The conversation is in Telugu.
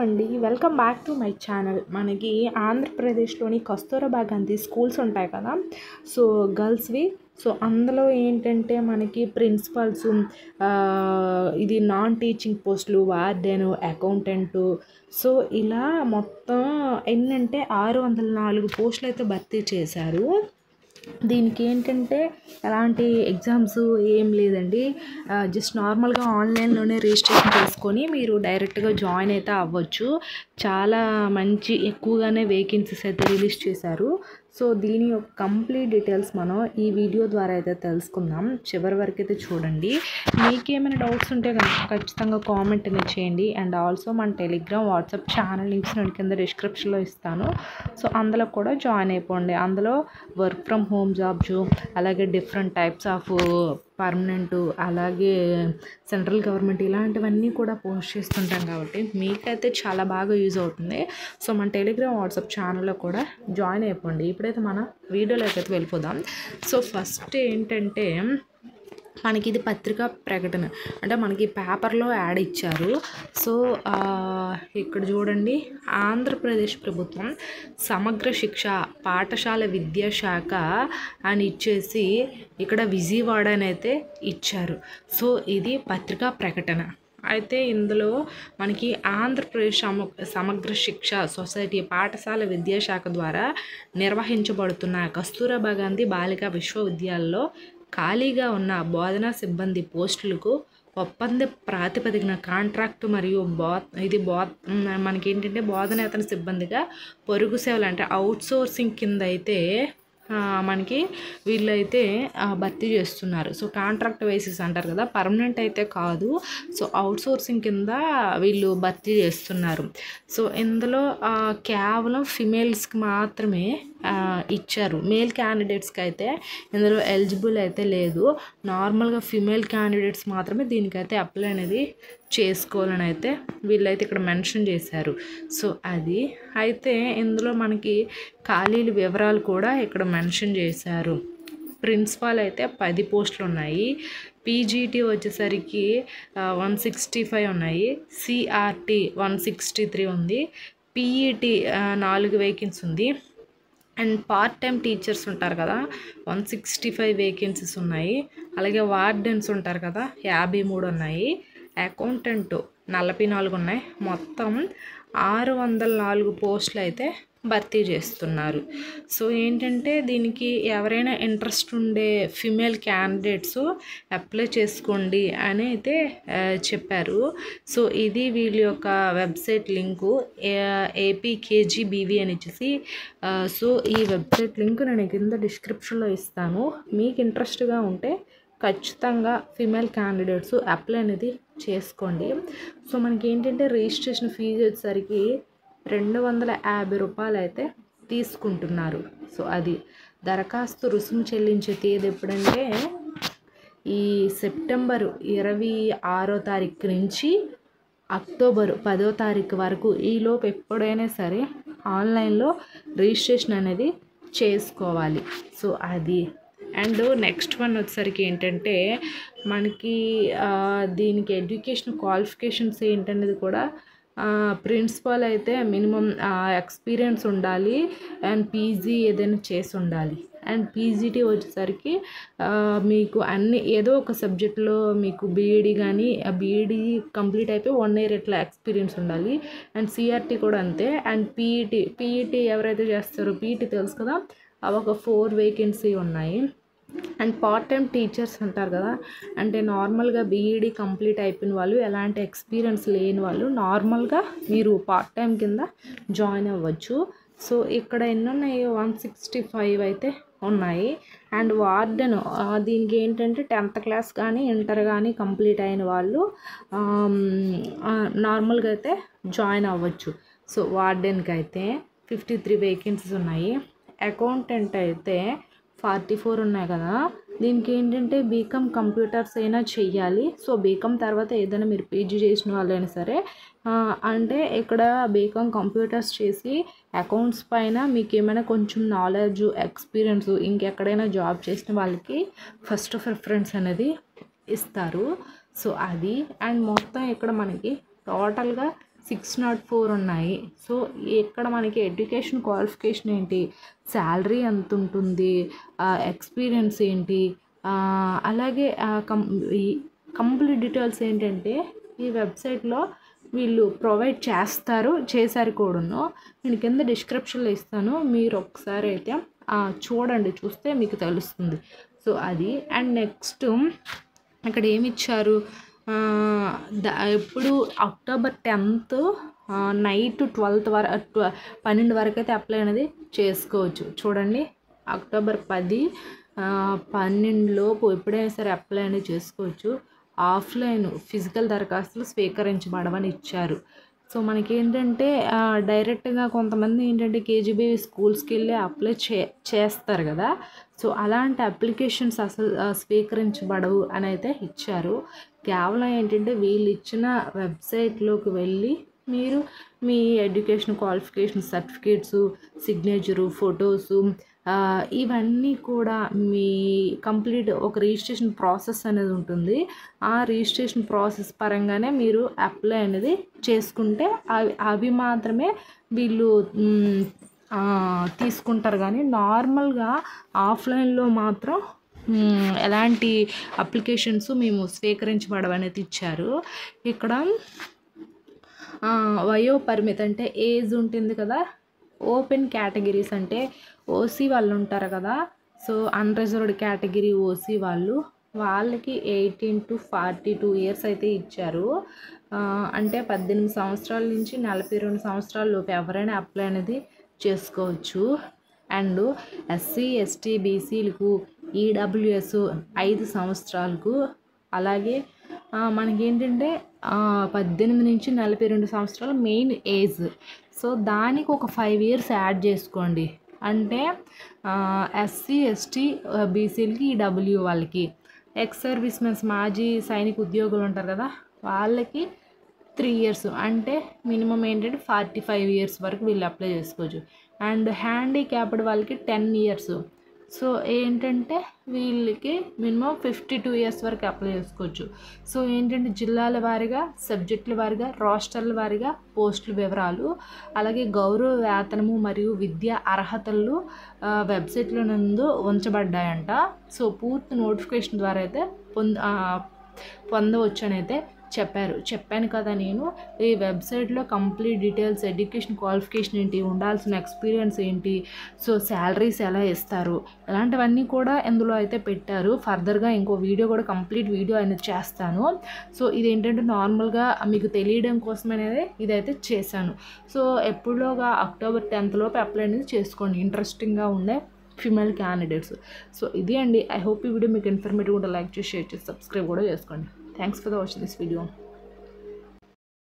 అండి, welcome back to my channel. మనకి ఆంధ్రప్రదేశ్లోని కస్తూర్బా గాంధీ స్కూల్స్ ఉంటాయి కదా, సో గర్ల్స్వి. సో అందులో ఏంటంటే మనకి ప్రిన్సిపల్స్, ఇది నాన్ టీచింగ్ పోస్టులు, వార్డెను, అకౌంటెంటు, సో ఇలా మొత్తం ఎన్నంటే 604 పోస్టులు అయితే భర్తీ చేశారు. దీనికి ఏంటంటే ఎలాంటి ఎగ్జామ్స్ ఏం లేదండి, జస్ట్ నార్మల్గా ఆన్లైన్లోనే రిజిస్ట్రేషన్ చేసుకొని మీరు డైరెక్ట్గా జాయిన్ అయితే అవ్వచ్చు. చాలా మంచి ఎక్కువగానే వేకెన్సీస్ అయితే రిలీజ్ చేశారు. సో దీని యొక్క కంప్లీట్ డీటెయిల్స్ మనం ఈ వీడియో ద్వారా అయితే తెలుసుకుందాం. చివరి వరకు అయితే చూడండి. మీకేమైనా డౌట్స్ ఉంటే కనుక ఖచ్చితంగా కామెంట్ అనేది చేయండి. అండ్ ఆల్సో మన టెలిగ్రామ్, వాట్సాప్ ఛానల్ లింక్స్ నేను కింద డిస్క్రిప్షన్లో ఇస్తాను. సో అందులో కూడా జాయిన్ అయిపోండి. అందులో వర్క్ ఫ్రమ్ హోమ్ జాబ్స్, అలాగే డిఫరెంట్ టైప్స్ ఆఫ్ పర్మనెంట్, అలాగే సెంట్రల్ గవర్నమెంట్, ఇలాంటివన్నీ కూడా పోస్ట్ చేస్తుంటాం కాబట్టి మీకైతే చాలా బాగా యూజ్ అవుతుంది. సో మన టెలిగ్రామ్, వాట్సాప్ ఛానల్లో కూడా జాయిన్ అయిపోండి. ఇప్పుడైతే మన వీడియోలోకి అయితే వెళ్ళిపోదాం. సో ఫస్ట్ ఏంటంటే మనకి ఇది పత్రికా ప్రకటన, అంటే మనకి పేపర్లో యాడ్ ఇచ్చారు. సో ఇక్కడ చూడండి, ఆంధ్రప్రదేశ్ ప్రభుత్వం సమగ్ర శిక్ష పాఠశాల విద్యాశాఖ అని ఇచ్చేసి ఇక్కడ విజయవాడ అని అయితే ఇచ్చారు. సో ఇది పత్రికా ప్రకటన. అయితే ఇందులో మనకి ఆంధ్రప్రదేశ్ సమగ్ర శిక్ష సొసైటీ పాఠశాల విద్యాశాఖ ద్వారా నిర్వహించబడుతున్న కస్తూర్బా గాంధీ బాలికా విశ్వవిద్యాలయంలో ఖాళీగా ఉన్న బోధనా సిబ్బంది పోస్టులకు ఒప్పంద ప్రాతిపదికన కాంట్రాక్టు మరియు మనకి ఏంటంటే బోధనేతర సిబ్బందిగా పొరుగు సేవలు అంటే అవుట్సోర్సింగ్ కింద అయితే మనకి వీళ్ళైతే భర్తీ చేస్తున్నారు. సో కాంట్రాక్ట్ బేసిస్ అంటారు కదా, పర్మనెంట్ అయితే కాదు. సో అవుట్సోర్సింగ్ కింద వీళ్ళు భర్తీ చేస్తున్నారు. సో ఇందులో కేవలం ఫిమేల్స్కి మాత్రమే ఇచ్చారు. మేల్ క్యాండిడేట్స్కి అయితే ఇందులో ఎలిజిబుల్ అయితే లేదు. నార్మల్గా ఫిమేల్ క్యాండిడేట్స్ మాత్రమే దీనికైతే అప్లై అనేది చేసుకోవాలని అయితే వీళ్ళైతే ఇక్కడ మెన్షన్ చేశారు. సో అది అయితే ఇందులో మనకి ఖాళీల వివరాలు కూడా ఇక్కడ మెన్షన్ చేశారు. ప్రిన్సిపాల్ అయితే 10 పోస్టులు ఉన్నాయి. పీజీటీ వచ్చేసరికి 165 ఉన్నాయి. సిఆర్టీ 163 ఉంది. పీఈటీ 4 వేకెన్సీ ఉంది. అండ్ పార్ట్ టైం టీచర్స్ ఉంటారు కదా, 165 వేకెన్సీస్ ఉన్నాయి. అలాగే వార్డెన్స్ ఉంటారు కదా, 53 ఉన్నాయి. అకౌంటెంట్ 44 ఉన్నాయి. మొత్తం 604 పోస్టులు అయితే భర్తీ చేస్తున్నారు. సో ఏంటంటే దీనికి ఎవరైనా ఇంట్రెస్ట్ ఉండే ఫిమేల్ క్యాండిడేట్స్ అప్లై చేసుకోండి అని అయితే చెప్పారు. సో ఇది వీళ్ళ యొక్క వెబ్సైట్ లింకు, APKGBV అని ఇచ్చేసి. సో ఈ వెబ్సైట్ లింక్ నేను కింద డిస్క్రిప్షన్లో ఇస్తాను. మీకు ఇంట్రెస్ట్గా ఉంటే ఖచ్చితంగా ఫిమేల్ క్యాండిడేట్స్ అప్లై అనేది చేసుకోండి. సో మనకి ఏంటంటే రిజిస్ట్రేషన్ ఫీజు వచ్చేసరికి 250 రూపాయలు అయితే తీసుకుంటున్నారు. సో అది దరఖాస్తు రుసుము చెల్లించే తేదీ ఎప్పుడంటే ఈ సెప్టెంబర్ 26వ తారీఖు నుంచి అక్టోబర్ 10వ తారీఖు వరకు ఈలోపు ఎప్పుడైనా సరే ఆన్లైన్లో రిజిస్ట్రేషన్ అనేది చేసుకోవాలి. సో అది. అండ్ నెక్స్ట్ వన్ వచ్చేసరికి ఏంటంటే మనకి దీనికి ఎడ్యుకేషన్ క్వాలిఫికేషన్స్ ఏంటనేది కూడా ప్రిన్సిపాల్ అయితే మినిమం ఎక్స్పీరియన్స్ ఉండాలి. అండ్ పీజీ ఏదైనా చేసి ఉండాలి. అండ్ పీజీటీ వచ్చేసరికి మీకు అన్ని ఏదో ఒక సబ్జెక్ట్లో మీకు బీఈడీ కానీ బీఈడీ కంప్లీట్ అయిపోయి 1 year ఇట్లా ఎక్స్పీరియన్స్ ఉండాలి. అండ్ సిఆర్టీ కూడా అంతే. అండ్ పీఈటీ ఎవరైతే చేస్తారో, పీఈటీ తెలుసు కదా, అవి ఒక 4 వేకెన్సీ ఉన్నాయి. అండ్ పార్ట్ టైం టీచర్స్ అంటారు కదా, అంటే నార్మల్గా బీఈడీ కంప్లీట్ అయిపోయిన వాళ్ళు, ఎలాంటి ఎక్స్పీరియన్స్ లేని వాళ్ళు నార్మల్గా మీరు పార్ట్ టైం కింద జాయిన్ అవ్వచ్చు. సో ఇక్కడ ఎన్ని ఉన్నాయి, 165 అయితే ఉన్నాయి. అండ్ వార్డెన్, దీనికి ఏంటంటే 10th క్లాస్ కానీ ఇంటర్ కానీ కంప్లీట్ అయిన వాళ్ళు నార్మల్గా అయితే జాయిన్ అవ్వచ్చు. సో వార్డెన్కి అయితే 53 వేకెన్సీస్ ఉన్నాయి. అకౌంటెంట్ అయితే 44 ఉన్నాయి కదా, దీనికి ఏంటంటే బీకామ్ కంప్యూటర్స్ అయినా చెయ్యాలి. సో బీకామ్ తర్వాత ఏదైనా మీరు పీజీ చేసిన వాళ్ళైనా సరే, అంటే ఇక్కడ బీకామ్ కంప్యూటర్స్ చేసి అకౌంట్స్ పైన మీకు ఏమైనా కొంచెం నాలెడ్జ్, ఎక్స్పీరియన్స్ ఇంకెక్కడైనా జాబ్ చేసిన వాళ్ళకి ఫస్ట్ ప్రిఫరెన్స్ అనేది ఇస్తారు. సో అది. అండ్ మొత్తం ఇక్కడ మనకి టోటల్గా 604 ఉన్నాయి. సో ఇక్కడ మనకి ఎడ్యుకేషన్ క్వాలిఫికేషన్ ఏంటి, శాలరీ ఎంత ఉంటుంది, ఎక్స్పీరియన్స్ ఏంటి, అలాగే ఈ కంప్లీట్ డీటెయిల్స్ ఏంటంటే ఈ వెబ్సైట్లో వీళ్ళు ప్రొవైడ్ చేశారు కూడాను. నేను కింద డిస్క్రిప్షన్లో ఇస్తాను, మీరు ఒకసారి అయితే చూడండి, చూస్తే మీకు తెలుస్తుంది. సో అది అండ్ నెక్స్ట్ ఇక్కడ ఏమి ఇచ్చారు, ఇప్పుడు October 10th నైట్ 12 వరకు అయితే అప్లై అనేది చేసుకోవచ్చు. చూడండి, October 10, 12 లోపు ఎప్పుడైనా సరే అప్లై అనేది చేసుకోవచ్చు. ఆఫ్లైన్ ఫిజికల్ దరఖాస్తులు స్వీకరించబడవని ఇచ్చారు. సో మనకి ఏంటంటే డైరెక్ట్గా కొంతమంది ఏంటంటే కేజీబీవీ స్కూల్స్కి వెళ్ళి అప్లై చేస్తారు కదా. సో అలాంటి అప్లికేషన్స్ అసలు స్వీకరించబడవు అని అయితే ఇచ్చారు. కేవలం ఏంటంటే వీళ్ళు ఇచ్చిన వెబ్సైట్లోకి వెళ్ళి మీరు మీ education qualification certificates, signature, photos, ఇవన్నీ కూడా మీ కంప్లీట్ ఒక రిజిస్ట్రేషన్ ప్రాసెస్ అనేది ఉంటుంది. ఆ రిజిస్ట్రేషన్ ప్రాసెస్ పరంగానే మీరు అప్లై అనేది చేసుకుంటే అవి మాత్రమే వీళ్ళు తీసుకుంటారు. కానీ నార్మల్గా ఆఫ్లైన్లో మాత్రం ఎలాంటి అప్లికేషన్స్ మేము స్వీకరించబడవనేది ఇచ్చారు. ఇక్కడ వయో పరిమితి అంటే ఏజ్ ఉంటుంది కదా, ఓపెన్ కేటగిరీస్ అంటే ఓసీ వాళ్ళు ఉంటారు కదా. సో అన్రిజర్వ్డ్ కేటగిరీ ఓసీ వాళ్ళకి 18 to 42 years అయితే ఇచ్చారు. అంటే 18 సంవత్సరాల నుంచి 42 సంవత్సరాల లోపు ఎవరైనా అప్లై అనేది చేసుకోవచ్చు. అండ్ ఎస్సీ, ఎస్టీ, బీసీలకు ఈడబ్ల్యూఎస్ 5 సంవత్సరాలకు, అలాగే మనకేంటంటే 18 నుంచి 42 సంవత్సరాలు మెయిన్ ఏజ్. సో దానికి ఒక 5 years యాడ్ చేసుకోండి. అంటే ఎస్సీ, ఎస్టీ, బీసీలకి, ఈడబ్ల్యూ వాళ్ళకి, ఎక్స్ సర్వీస్ మెన్స్ మాజీ సైనిక ఉద్యోగులు ఉంటారు కదా, వాళ్ళకి 3 years. అంటే మినిమం ఏంటంటే 45 years వరకు వీళ్ళు అప్లై చేసుకోవచ్చు. అండ్ హ్యాండిక్యాప్డ్ వాళ్ళకి 10 years. సో ఏంటంటే వీళ్ళకి మినిమం 52 years వరకు అప్లై చేసుకోవచ్చు. సో ఏంటంటే జిల్లాల వారీగా, సబ్జెక్టుల వారీగా, రాష్ట్రాల వారీగా పోస్టుల వివరాలు, అలాగే గౌరవ వేతనము మరియు విద్యా అర్హతలు వెబ్సైట్లో నందు ఉంచబడ్డాయంట. సో పూర్తి నోటిఫికేషన్ ద్వారా అయితే పొందవచ్చు అని అయితే చెప్పాను కదా నేను. ఈ వెబ్సైట్లో కంప్లీట్ డీటెయిల్స్, ఎడ్యుకేషన్ క్వాలిఫికేషన్ ఏంటి, ఉండాల్సిన ఎక్స్పీరియన్స్ ఏంటి, సో శాలరీస్ ఎలా ఇస్తారు, ఇలాంటివన్నీ కూడా ఇందులో అయితే పెట్టారు. ఫర్దర్గా ఇంకో వీడియో కూడా కంప్లీట్ వీడియో అనేది చేస్తాను. సో ఇదేంటంటే నార్మల్గా మీకు తెలియడం కోసం అనేది ఇదైతే చేశాను. సో ఎప్పుడులోగా October 10th లోపు అప్లై అనేది చేసుకోండి, ఇంట్రెస్టింగ్గా ఉండే ఫీమేల్ క్యాండిడేట్స్. సో ఇది అండి. ఐ హోప్ ఈ వీడియో మీకు ఇన్ఫర్మేటివ్ కూడా లైక్ చేసి, షేర్ చేసి, సబ్స్క్రైబ్ కూడా చేసుకోండి. Thanks for watching this video.